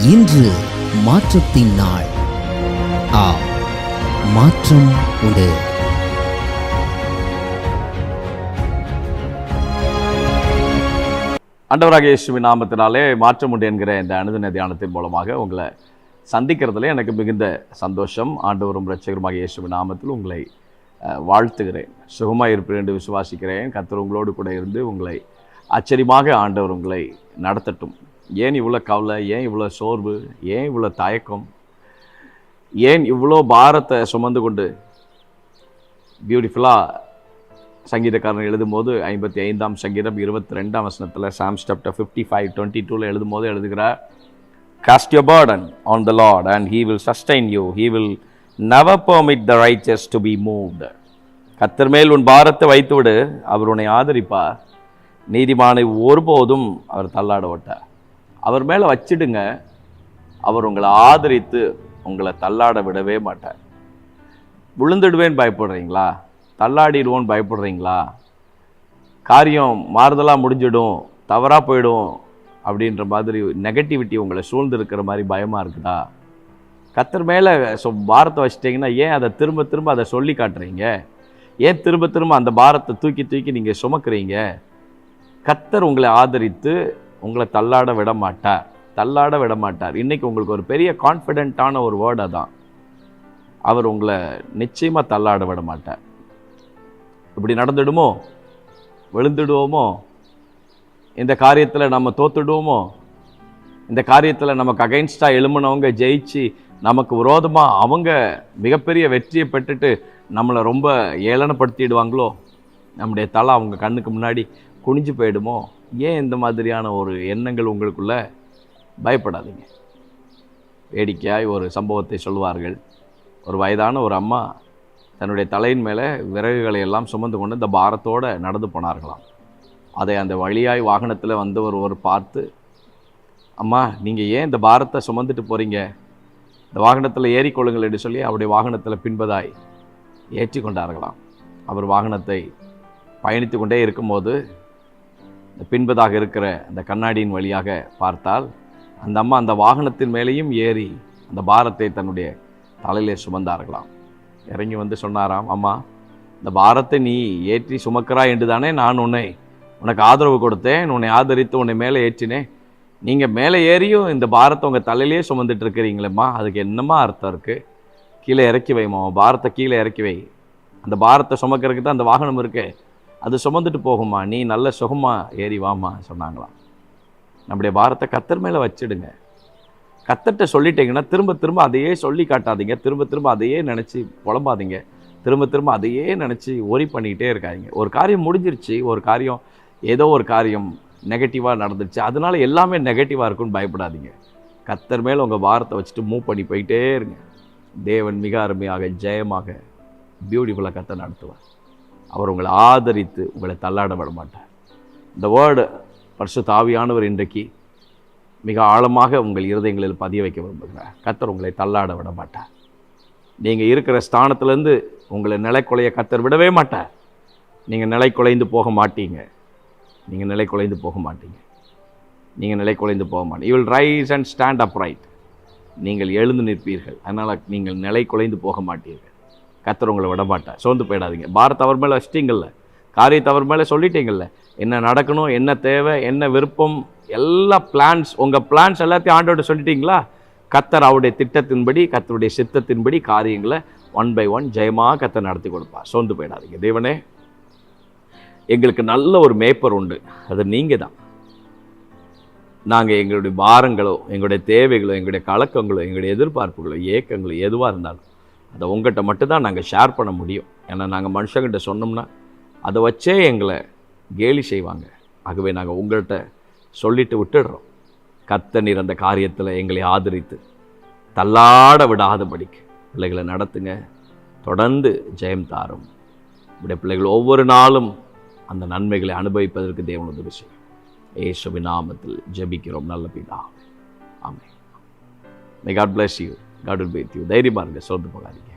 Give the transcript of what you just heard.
இன்று மாற்றத்தின் நாள். மாற்றம் உண்டு. ஆண்டவராகிய இயேசுவின் நாமத்தினாலே மாற்றம் உண்டு என்கிற இந்த அனுதின தியானத்தின் மூலமாக உங்களை சந்திக்கிறதுல எனக்கு மிகுந்த சந்தோஷம். ஆண்டவரும் இரட்சகருமாகிய இயேசுவின் நாமத்தில் உங்களை வாழ்த்துகிறேன். சுகமாக இருப்பேன் என்று விசுவாசிக்கிறேன். கர்த்தர் உங்களோடு கூட இருந்து உங்களை ஆச்சரியமாக ஆண்டவர் உங்களை நடத்தட்டும். ஏன் இவ்வளோ கவலை, ஏன் இவ்வளோ சோர்வு, ஏன் இவ்வளோ தயக்கம், ஏன் இவ்வளோ பாரத்தை சுமந்து கொண்டு? பியூட்டிஃபுல்லாக சங்கீதக்காரன் எழுதும்போது 55ஆம் சங்கீதம் 22ஆம் வசனத்தில் சாம்ஸ் சாப்டர் 55:22 எழுதும்போது எழுதுகிறார், Cast your burden on the Lord and he will sustain you. He will never permit the righteous to be moved. கர்த்தர் மேல் உன் பாரத்தை வைத்துவிடு, அவர் உன்னை ஆதரிப்பார். நீதிமானை ஒருபோதும் அவர் தள்ளாட விட்டார். அவர் மேலே வச்சிடுங்க, அவர் உங்களை ஆதரித்து உங்களை தள்ளாட விடவே மாட்டார். விழுந்துடுவேன்னு பயப்படுறீங்களா? தள்ளாடிடுவோன்னு பயப்படுறீங்களா? காரியம் மாறுதலாக முடிஞ்சிடும், தவறாக போயிடும் அப்படின்ற மாதிரி நெகட்டிவிட்டி உங்களை சூழ்ந்திருக்கிற மாதிரி பயமாக இருக்குதா? கர்த்தர் மேலே பாரத்தை வச்சிட்டிங்கன்னா ஏன் அதை திரும்ப திரும்ப அதை சொல்லி காட்டுறீங்க? ஏன் திரும்ப திரும்ப அந்த பாரத்தை தூக்கி தூக்கி நீங்கள் சுமக்கிறீங்க? கர்த்தர் உங்களை ஆதரித்து உங்களை தள்ளாட விட மாட்டார், தள்ளாட விட மாட்டார். இன்றைக்கி உங்களுக்கு ஒரு பெரிய கான்ஃபிடென்ட்டான ஒரு வேர்டு தான், அவர் உங்களை நிச்சயமாக தள்ளாட விட மாட்டார். இப்படி நடந்துடுமோ? விழுந்துடுவோமோ? இந்த காரியத்தில் நம்ம தோத்துடுவோமோ? இந்த காரியத்தில் நமக்கு அகைன்ஸ்டாக எழும்பினவங்க ஜெயிச்சு நமக்கு விரோதமாக அவங்க மிகப்பெரிய வெற்றியை பெற்றுட்டு நம்மளை ரொம்ப ஏளனப்படுத்திடுவாங்களோ? நம்முடைய தலை அவங்க கண்ணுக்கு முன்னாடி குனிஞ்சு போயிடுமோ? ஏன் இந்த மாதிரியான ஒரு எண்ணங்கள் உங்களுக்குள்ள? பயப்படாதீங்க. வேடிக்கையாய் ஒரு சம்பவத்தை சொல்வார்கள். ஒரு வயதான ஒரு அம்மா தன்னுடைய தலையின் மேலே விறகுகளை எல்லாம் சுமந்து கொண்டு இந்த பாரத்தோடு நடந்து போனார்களாம். அதை அந்த வழியாய் வாகனத்தில் வந்து ஒருவர் பார்த்து, அம்மா நீங்கள் ஏன் இந்த பாரத்தை சுமந்துட்டு போகிறீங்க? இந்த வாகனத்தில் ஏறிக்கொள்ளுங்கள் என்று சொல்லி அவருடைய வாகனத்தில் பின்பதாய் ஏற்றி கொண்டார்களாம். அவர் வாகனத்தை பயணித்து கொண்டே இருக்கும்போது இந்த பின்பதாக இருக்கிற அந்த கண்ணாடியின் வழியாக பார்த்தால் அந்த அம்மா அந்த வாகனத்தின் மேலேயும் ஏறி அந்த பாரத்தை தன்னுடைய தலையிலே சுமந்தார்களாம். இறங்கி வந்து சொன்னாராம், அம்மா இந்த பாரத்தை நீ ஏற்றி சுமக்கிறாய் என்று தானே நான் உனக்கு ஆதரவு கொடுத்தேன், உன்னை ஆதரித்து உன்னை மேலே ஏற்றினேன். நீங்கள் மேலே ஏறியும் இந்த பாரத்தை உங்கள் தலையிலே சுமந்துட்டு இருக்கிறீங்களேம்மா, அதுக்கு என்னம்மா அர்த்தம் இருக்குது? கீழே இறக்கி வைமா, பாரத்தை கீழே இறக்கி வை. அந்த பாரத்தை சுமக்கிறதுக்கு தான் அந்த வாகனம் இருக்கே, அது சுமந்துட்டு போகுமா, நீ நல்ல சுகமாக ஏறி வாமா சொன்னாங்களாம். நம்முடைய பாரத்தை கர்த்தர் மேலே வச்சிடுங்க. கர்த்தர்கிட்ட சொல்லிட்டீங்கன்னா திரும்ப திரும்ப அதையே சொல்லி காட்டாதீங்க, திரும்ப திரும்ப அதையே நினச்சி புலம்பாதீங்க, திரும்ப திரும்ப அதையே நினச்சி ஒரி பண்ணிக்கிட்டே இருக்காதீங்க. ஒரு காரியம் முடிஞ்சிருச்சு, ஒரு காரியம் ஏதோ ஒரு காரியம் நெகட்டிவாக நடந்துருச்சு, அதனால எல்லாமே நெகட்டிவாக இருக்குன்னு பயப்படாதீங்க. கர்த்தர் மேலே உங்கள் பாரத்தை வச்சுட்டு மூவ் பண்ணி போயிட்டே இருங்க. தேவன் மிக அருமையாக ஜெயமாக பியூட்டிஃபுல்லாக கர்த்தர் நடத்துவார். அவர் உங்களை ஆதரித்து உங்களை தள்ளாட விட மாட்டார். இந்த வேர்டு பரிசுத்த ஆவியானவர் இன்றைக்கு மிக ஆழமாக உங்கள் இருதயங்களில் பதிய வைக்க விரும்புகிறார். கர்த்தர் உங்களை தள்ளாட விட மாட்டார். நீங்கள் இருக்கிற ஸ்தானத்திலேருந்து உங்களை நிலைக்குலைய கர்த்தர் விடவே மாட்டார். நீங்கள் நிலை குலைந்து போக மாட்டீங்க. நீங்கள் நிலை குலைந்து போக மாட்டீங்க. நீங்கள் நிலை குலைந்து போக மாட்டீங்க. You will rise and stand up right. நீங்கள் எழுந்து நிற்பீர்கள். அதனால் நீங்கள் நிலை குலைந்து போக மாட்டீர்கள். கர்த்தர் உங்களை விட மாட்டார். சோர்ந்து போயிடாதீங்க. பாரத்தை அவர் மேலே வச்சிட்டிங்கல்ல, காரியத்தை அவர் மேலே சொல்லிட்டீங்கல்ல, என்ன நடக்கணும், என்ன தேவை, என்ன விருப்பம், எல்லா பிளான்ஸ், உங்கள் பிளான்ஸ் எல்லாத்தையும் ஆண்டவர்கிட்ட சொல்லிட்டீங்களா? கர்த்தர் அவருடைய திட்டத்தின்படி, கர்த்தருடைய சித்தத்தின்படி காரியங்களை 1 by 1 ஜெயமாக கர்த்தர் நடத்தி கொடுப்பார். சோர்ந்து போயிடாதீங்க. தேவனே, எங்களுக்கு நல்ல ஒரு மேய்ப்பர் உண்டு, அது நீங்கள் தான். நாங்கள் எங்களுடைய பாரங்களோ, எங்களுடைய தேவைகளோ, எங்களுடைய கலக்கங்களோ, எங்களுடைய எதிர்பார்ப்புகளோ, ஏக்கங்களோ எதுவாக இருந்தாலும் அதை உங்கள்கிட்ட மட்டும்தான் நாங்கள் ஷேர் பண்ண முடியும். ஏன்னா நாங்கள் மனுஷங்கிட்ட சொன்னோம்னா அதை வச்சே எங்களை கேலி செய்வாங்க. ஆகவே நாங்கள் உங்கள்கிட்ட சொல்லிட்டு விட்டுடுறோம். கர்த்தர் நீர் அந்த காரியத்தில் எங்களை ஆதரித்து தள்ளாட விடாதபடிக்கு பிள்ளைகளை நடத்துங்க. தொடர்ந்து ஜெயம் தாரும். இப்படி பிள்ளைகள் ஒவ்வொரு நாளும் அந்த நன்மைகளை அனுபவிப்பதற்கு தேவன் உதவி செய்யும். இயேசுவின் நாமத்தில் ஜெபிக்கிறோம் நல்ல பிதாவே. ஆமென். May God bless you. God will be with you. தைரியமாக இருங்க, சோர்ந்து போகாதீங்க.